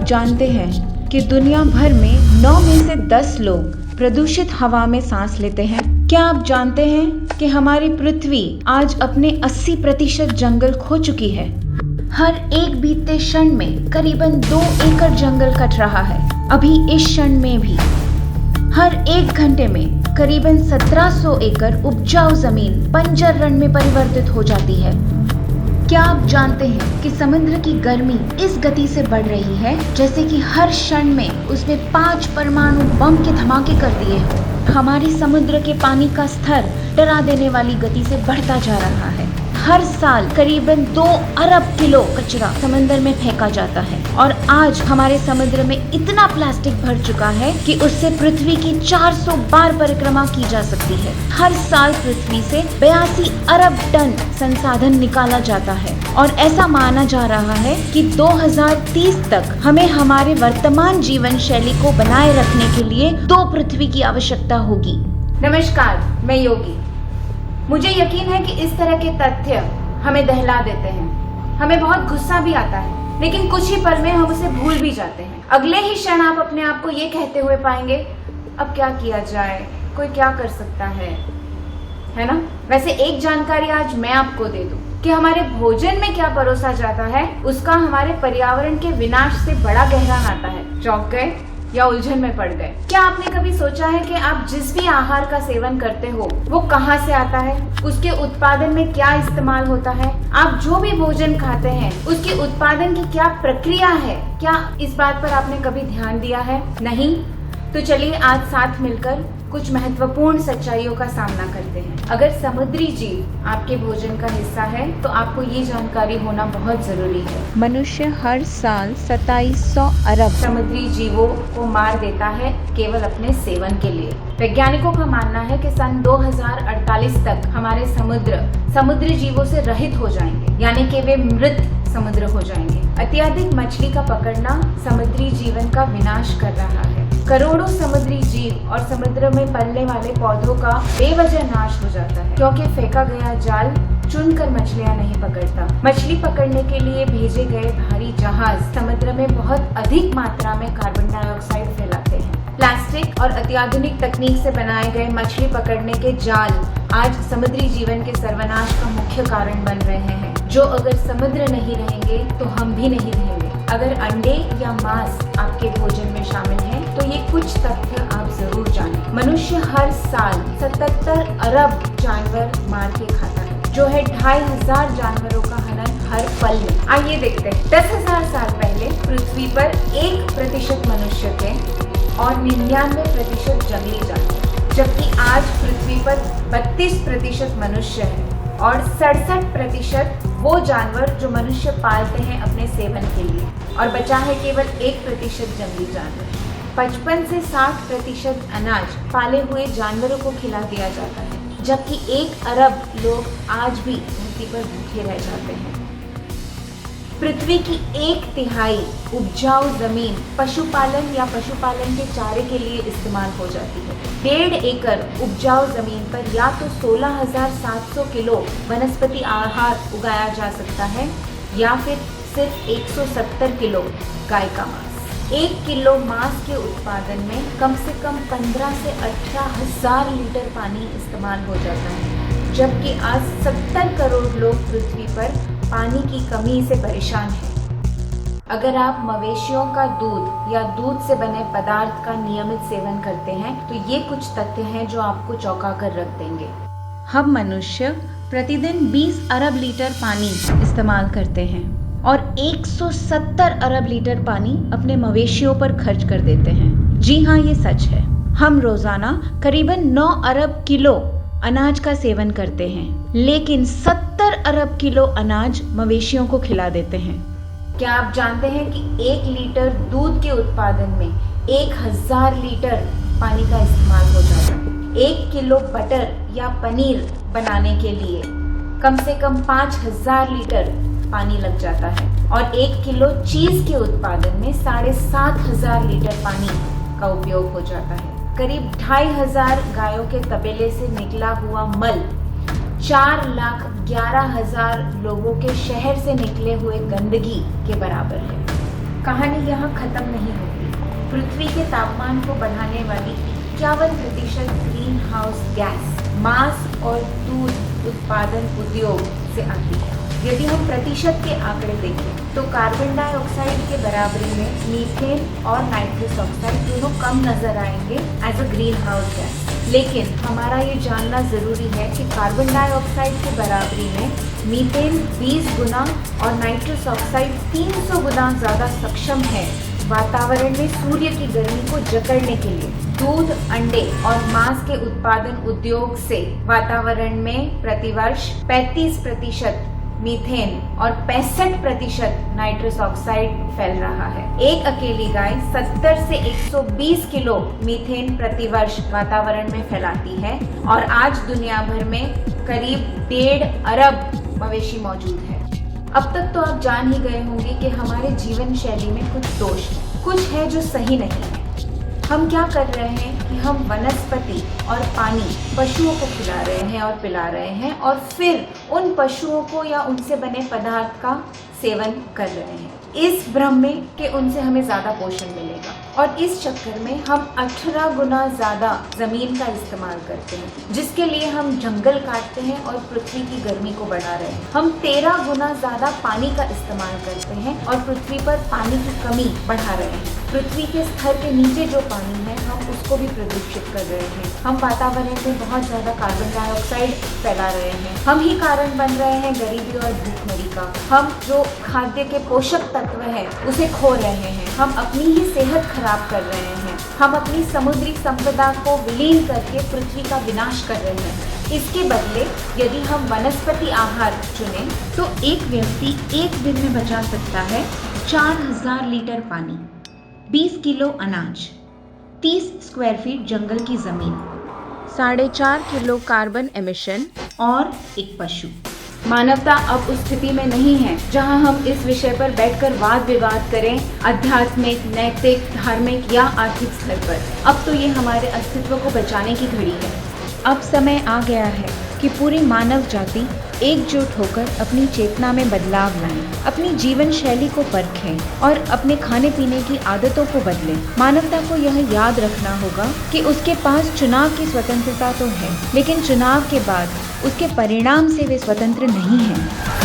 जानते हैं कि दुनिया भर में 9 में से 10 लोग प्रदूषित हवा में सांस लेते हैं? क्या आप जानते हैं कि हमारी पृथ्वी आज अपने 80% जंगल खो चुकी है? हर एक बीतते क्षण में करीबन 2 एकड़ जंगल कट रहा है। अभी इस क्षण में भी हर 1 घंटे में करीबन 1700 एकड़ उपजाऊ जमीन बंजर रण में परिवर्तित हो जाती है। क्या आप जानते हैं कि समुद्र की गर्मी इस गति से बढ़ रही है जैसे कि हर क्षण में उसने 5 परमाणु बम के धमाके कर दिए हो। हमारी समुद्र के पानी का स्तर डरा देने वाली गति से बढ़ता जा रहा है। हर साल करीबन 2 अरब किलो कचरा समुद्र में फेंका जाता है और आज हमारे समुद्र में इतना प्लास्टिक भर चुका है कि उससे पृथ्वी की 400 बार परिक्रमा की जा सकती है। हर साल पृथ्वी से 82 अरब टन संसाधन निकाला जाता है और ऐसा माना जा रहा है कि 2030 तक हमें हमारे वर्तमान जीवन शैली को बनाए रखने के लिए 2 पृथ्वी की आवश्यकता होगी। नमस्कार, मैं योगी। मुझे यकीन है कि इस तरह के तथ्य हमें दहला देते हैं, हमें बहुत गुस्सा भी आता है, लेकिन कुछ ही पल में हम उसे भूल भी जाते हैं। अगले ही क्षण आप अपने आप को ये कहते हुए पाएंगे, अब क्या किया जाए, कोई क्या कर सकता है ना? वैसे एक जानकारी आज मैं आपको दे दूं कि हमारे भोजन में क्या परोसा जाता है उसका हमारे पर्यावरण के विनाश से बड़ा गहरा नाता है। चौंक गए या उलझन में पड़ गए? क्या आपने कभी सोचा है कि आप जिस भी आहार का सेवन करते हो वो कहाँ से आता है, उसके उत्पादन में क्या इस्तेमाल होता है? आप जो भी भोजन खाते हैं उसके उत्पादन की क्या प्रक्रिया है? क्या इस बात पर आपने कभी ध्यान दिया है? नहीं? तो चलिए आज साथ मिलकर कुछ महत्वपूर्ण सच्चाइयों का सामना करते हैं। अगर समुद्री जीव आपके भोजन का हिस्सा है तो आपको ये जानकारी होना बहुत जरूरी है। मनुष्य हर साल 2700 अरब समुद्री जीवों को मार देता है केवल अपने सेवन के लिए। वैज्ञानिकों का मानना है कि सन 2048 तक हमारे समुद्री जीवों से रहित हो जाएंगे, यानी कि वे मृत समुद्र हो जाएंगे। अत्यधिक मछली का पकड़ना समुद्री जीवन का विनाश कर रहा है। करोड़ों समुद्री जीव और समुद्र में पलने वाले पौधों का बेवजह नाश हो जाता है क्योंकि फेंका गया जाल चुनकर मछलियां नहीं पकड़ता। मछली पकड़ने के लिए भेजे गए भारी जहाज समुद्र में बहुत अधिक मात्रा में कार्बन डाइऑक्साइड फैलाते हैं। प्लास्टिक और अत्याधुनिक तकनीक से बनाए गए मछली पकड़ने के जाल आज समुद्री जीवन के सर्वनाश का मुख्य कारण बन रहे हैं। जो अगर समुद्र नहीं रहेंगे तो हम भी नहीं रहेंगे। अगर अंडे या मांस आपके भोजन में शामिल है तो ये कुछ तथ्य आप जरूर जानें। मनुष्य हर साल 77 अरब जानवर मार के खाता है, जो है 2500 जानवरों का हनन हर पल में। आइए देखते हैं। 10,000 साल पहले पृथ्वी पर 1% मनुष्य थे और 99% जंगली जानवर, जबकि आज पृथ्वी पर 32% मनुष्य है और 67% वो जानवर जो मनुष्य पालते हैं अपने सेवन के लिए, और बचा है केवल 1% जंगली जानवर। 55 से 60% अनाज पाले हुए जानवरों को खिला दिया जाता है, जबकि 1 अरब लोग आज भी धरती पर भूखे रह जाते हैं। पृथ्वी की 1/3 उपजाऊ जमीन पशुपालन या पशुपालन के चारे के लिए इस्तेमाल हो जाती है। 1.5 एकड़ उपजाऊ जमीन पर या तो 16,700 किलो वनस्पति आहार उगाया जा सकता है या फिर सिर्फ 170 किलो गाय का मांस। 1 किलो मांस के उत्पादन में कम से कम 15 से 18,000 लीटर पानी इस्तेमाल हो जाता है, जबकि आज 70 करोड़ लोग पृथ्वी पर पानी की कमी से परेशान हैं। अगर आप मवेशियों का दूध या दूध से बने पदार्थ का नियमित सेवन करते हैं तो ये कुछ तथ्य हैं जो आपको चौंका कर रख देंगे। हम मनुष्य प्रतिदिन 20 अरब लीटर पानी इस्तेमाल करते हैं और 170 अरब लीटर पानी अपने मवेशियों पर खर्च कर देते हैं। जी हाँ, ये सच है। हम रोजाना करीबन 9 अरब किलो अनाज का सेवन करते हैं, लेकिन 70 अरब किलो अनाज मवेशियों को खिला देते हैं। क्या आप जानते हैं कि 1 लीटर दूध के उत्पादन में 1000 लीटर पानी का इस्तेमाल हो जाता है? 1 किलो बटर या पनीर बनाने के लिए कम से कम 5000 लीटर पानी लग जाता है और 1 किलो चीज के उत्पादन में 7500 लीटर पानी का उपयोग हो जाता है। करीब 2500 गायों के तबेले से निकला हुआ मल 4,11,000 लोगों के शहर से निकले हुए गंदगी के बराबर है। कहानी यहाँ खत्म नहीं होती। पृथ्वी के तापमान को बढ़ाने वाली 51% ग्रीन हाउस गैस मांस और दूध उत्पादन उद्योग से आती है। यदि हम प्रतिशत के आंकड़े देखें तो कार्बन डाइऑक्साइड के बराबरी में मीथेन और नाइट्रस ऑक्साइड दोनों कम नजर आएंगे as a greenhouse gas. लेकिन हमारा ये जानना जरूरी है कि कार्बन डाइऑक्साइड के बराबरी में मीथेन 20 गुना और नाइट्रस ऑक्साइड 300 गुना ज़्यादा सक्षम है वातावरण में सूर्य की गर्मी को जकड़ने के लिए। दूध, अंडे और मांस के उत्पादन उद्योग से वातावरण में प्रतिवर्ष 35% मीथेन और 65% नाइट्रस ऑक्साइड फैल रहा है। एक अकेली गाय 70 से 120 किलो मीथेन प्रतिवर्ष वातावरण में फैलाती है और आज दुनिया भर में करीब 1.5 अरब मवेशी मौजूद है। अब तक तो आप जान ही गए होंगे कि हमारे जीवन शैली में कुछ दोष है, कुछ है जो सही नहीं है। हम क्या कर रहे हैं कि हम वनस्पति और पानी पशुओं को खिला रहे हैं और पिला रहे हैं और फिर उन पशुओं को या उनसे बने पदार्थ का सेवन कर रहे हैं इस भ्रम में कि उनसे हमें ज़्यादा पोषण मिलेगा। और इस चक्कर में हम 18 गुना ज़्यादा ज़मीन का इस्तेमाल करते हैं, जिसके लिए हम जंगल काटते हैं और पृथ्वी की गर्मी को बढ़ा रहे हैं। हम 13 गुना ज़्यादा पानी का इस्तेमाल करते हैं और पृथ्वी पर पानी की कमी बढ़ा रहे हैं। पृथ्वी के स्तर के नीचे जो पानी है हम उसको भी प्रदूषित कर रहे हैं। हम वातावरण में बहुत ज़्यादा कार्बन डाइऑक्साइड फैला रहे हैं। हम ही कारण बन रहे हैं गरीबी और भूखमरी का। हम जो खाद्य के पोषक तत्व है उसे खो रहे हैं। हम अपनी ही सेहत खराब कर रहे हैं। हम अपनी समुद्री संपदा को विलीन करके पृथ्वी का विनाश कर रहे हैं। इसके बदले यदि हम वनस्पति आहार चुनें तो एक व्यक्ति एक दिन में बचा सकता है 4000 लीटर पानी, 20 किलो अनाज, 30 स्क्वायर फीट जंगल की जमीन, 4.5 किलो कार्बन एमिशन और एक पशु। मानवता अब उस स्थिति में नहीं है जहां हम इस विषय पर बैठकर वाद विवाद करें, आध्यात्मिक, नैतिक, धार्मिक या आर्थिक स्तर पर। अब तो ये हमारे अस्तित्व को बचाने की घड़ी है। अब समय आ गया है कि पूरी मानव जाति एकजुट होकर अपनी चेतना में बदलाव लाएं, अपनी जीवन शैली को परखें और अपने खाने पीने की आदतों को बदलें। मानवता को यह याद रखना होगा कि उसके पास चुनाव की स्वतंत्रता तो है, लेकिन चुनाव के बाद उसके परिणाम से वे स्वतंत्र नहीं हैं।